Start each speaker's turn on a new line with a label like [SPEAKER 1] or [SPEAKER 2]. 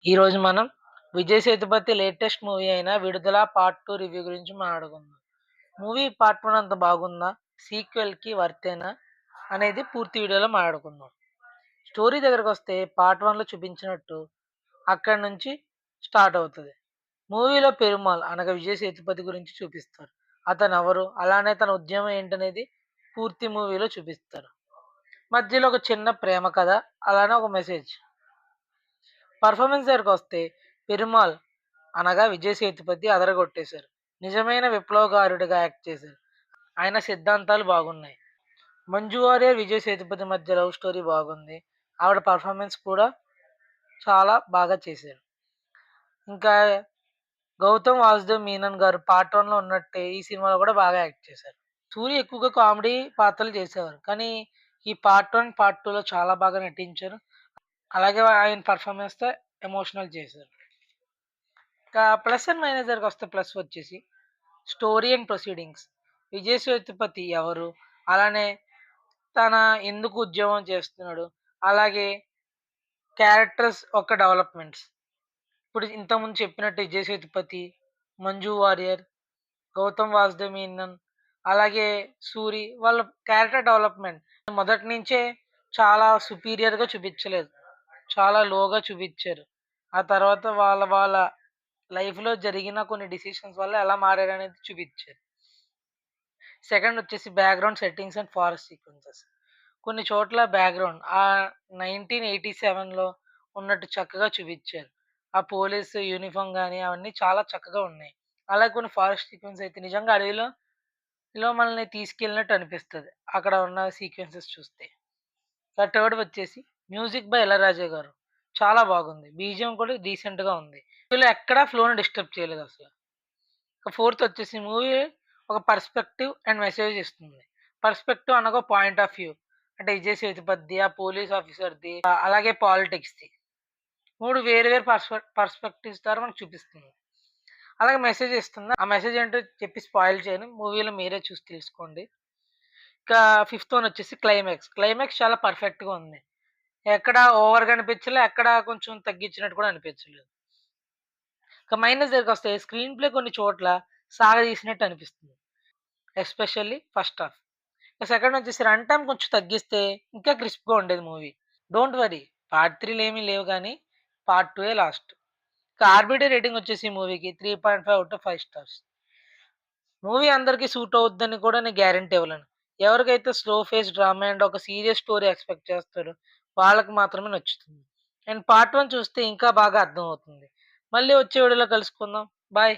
[SPEAKER 1] ఈరోజు మనం Vijay Sethupathi latest movie అయిన 'విడుదల పార్ట్ 2' రివ్యూ గురించి మాట్లాడుకుందాం. మూవీ పార్ట్ 1 అంత బాగుందా? సీక్వెల్‌కి వర్తేనా? అనేది పూర్తి వీడియోలో మాట్లాడుకుందాం. స్టోరీ దగ్గరకొస్తే పార్ట్ 1లో చూపించినట్టు అక్కడి నుంచి స్టార్ట్ అవుతది. మూవీలో పెరుమాళ్ అనగా విజయ్ సేతుపతి గురించి చూపిస్తారు. అతనెవరు? అలానే తన ఉద్యమం ఏంటనేది పూర్తి మూవీలో చూపిస్తారు. మధ్యలో ఒక చిన్న ప్రేమ కథ, అలానే ఒక మెసేజ్. పర్ఫార్మెన్స్ దగ్గరకొస్తే పెరుమాళ్ అనగా విజయ్ సేతుపతి అదరగొట్టేశారు. నిజమైన విప్లవకారుడిగా యాక్ట్ చేశారు. ఆయన సిద్ధాంతాలు బాగున్నాయి. మంజు వారియర్, విజయ్ సేతుపతి మధ్య లవ్ స్టోరీ బాగుంది. ఆవిడ పర్ఫార్మెన్స్ కూడా చాలా బాగా చేశారు. ఇంకా గౌతమ్ వాసుదేవ్ మీనన్ గారు పార్ట్ 1లో ఉన్నట్టే ఈ సినిమాలో కూడా బాగా యాక్ట్ చేశారు. సూర్య ఎక్కువగా కామెడీ పాత్రలు చేసేవారు. కానీ ఈ పార్ట్ 1, పార్ట్ 2లో చాలా బాగా నటించారు. అలాగే ఆయన పర్ఫార్మెన్స్‌తో ఎమోషనల్ చేశారు. ఇంకా ప్లస్ అండ్ మైనస్ దగ్గరకొస్తే ప్లస్ వచ్చేసి story and proceedings. Vijay Sethupathi ఎవరు? అలానే తన ఎందుకు ఉద్యోగం చేస్తున్నాడు? అలాగే క్యారెక్టర్స్ యొక్క డెవలప్‌మెంట్స్. ఇప్పుడు ఇంతకుముందు చెప్పినట్టు విజయ్ సేతుపతి, మంజు వారియర్, గౌతమ్ వాసుదేవ్ మీనన్, అలాగే సూరి వాళ్ళ క్యారెక్టర్ డెవలప్‌మెంట్ మొదటి నుంచే చాలా సుపీరియర్‌గా చూపించలేదు. చాలా లోగా చూపిచ్చారు. ఆ తర్వాత వాళ్ళ వాళ్ళ లైఫ్‌లో జరిగిన కొన్ని డెసిషన్స్ వల్ల ఎలా మారారనేది చూపిచ్చారు. సెకండ్ వచ్చేసి background settings and forest sequences. కొన్ని చోట్ల బ్యాక్‌గ్రౌండ్ 1987లో ఉన్నట్టు చక్కగా చూపిచ్చారు. ఆ పోలీసు యూనిఫార్మ్ గాని అవన్నీ చాలా చక్కగా ఉన్నాయి. అలాగే కొన్ని ఫారెస్ట్ సీక్వెన్స్ అయితే నిజంగా అడవిలో మనల్ని తీసుకెళ్ళినట్టు అనిపిస్తది. అక్కడ ఉన్న సీక్వెన్సెస్ చూస్తే. థర్డ్ వచ్చేసి మ్యూజిక్ బై ఇళయరాజా గారు. చాలా బాగుంది. బీజీఎం కూడా డీసెంట్‌గా ఉంది. మూవీలో ఎక్కడా ఫ్లోని డిస్టర్బ్ చేయలేదసల. ఇక ఫోర్త్ వచ్చేసి మూవీ ఒక పర్స్పెక్టివ్ అండ్ మెసేజ్ ఇస్తుంది. పర్స్పెక్టివ్ అనగా పాయింట్ ఆఫ్ వ్యూ. అంటే విజయ్ సేతుపతిది, ఆ పోలీస్ ఆఫీసర్‌ది, అలాగే పాలిటిక్స్‌ది. 3 వేరు వేరు పర్స్పెక్టివ్స్ ద్వారా మనకు చూపిస్తుంది. అలాగే మెసేజ్ ఇస్తుంది. ఆ మెసేజ్ ఏంటో చెప్పి స్పాయిల్ చేయను. మూవీలో మీరే చూసి తెలుసుకోండి. ఇంకా ఫిఫ్త్ వన్ వచ్చేసి క్లైమాక్స్. క్లైమాక్స్ చాలా పర్ఫెక్ట్‌గా ఉంది. ఎక్కడ ఓవర్‌గా అనిపించలే, ఎక్కడ కొంచెం తగ్గించినట్టు కూడా అనిపించలేదు. ఇక మైనస్ దగ్గరకొస్తే స్క్రీన్ ప్లే కొన్ని చోట్ల సాగదీసినట్టు అనిపిస్తుంది. Especially first half. ఇక సెకండ్ వచ్చేసి రన్ టైమ్ కొంచెం తగ్గిస్తే ఇంకా క్రిస్ప్‌గా ఉండేది మూవీ. డోంట్ వర్రీ పార్ట్ 3 ఏమి లేవు గానీ పార్ట్ 2 లాస్ట్. ఇక ఆర్‌బీటీ రేటింగ్ వచ్చేసి ఈ మూవీకి 3.5 ఔట్ ఆఫ్ 5 స్టార్స్. మూవీ అందరికి సూట్ అవుద్దని కూడా నేను గ్యారంటీ ఇవ్వలేను. ఎవరికైతే స్లో ఫేస్ డ్రామా అండ్ ఒక సీరియస్ స్టోరీ ఎక్స్‌పెక్ట్ చేస్తారో వాళ్ళకి మాత్రమే నచ్చుతుంది. అండ్ పార్ట్ 1 చూస్తే ఇంకా బాగా అర్థమవుతుంది. మళ్ళీ వచ్చే వీడియోలో కలుసుకుందాం. బాయ్.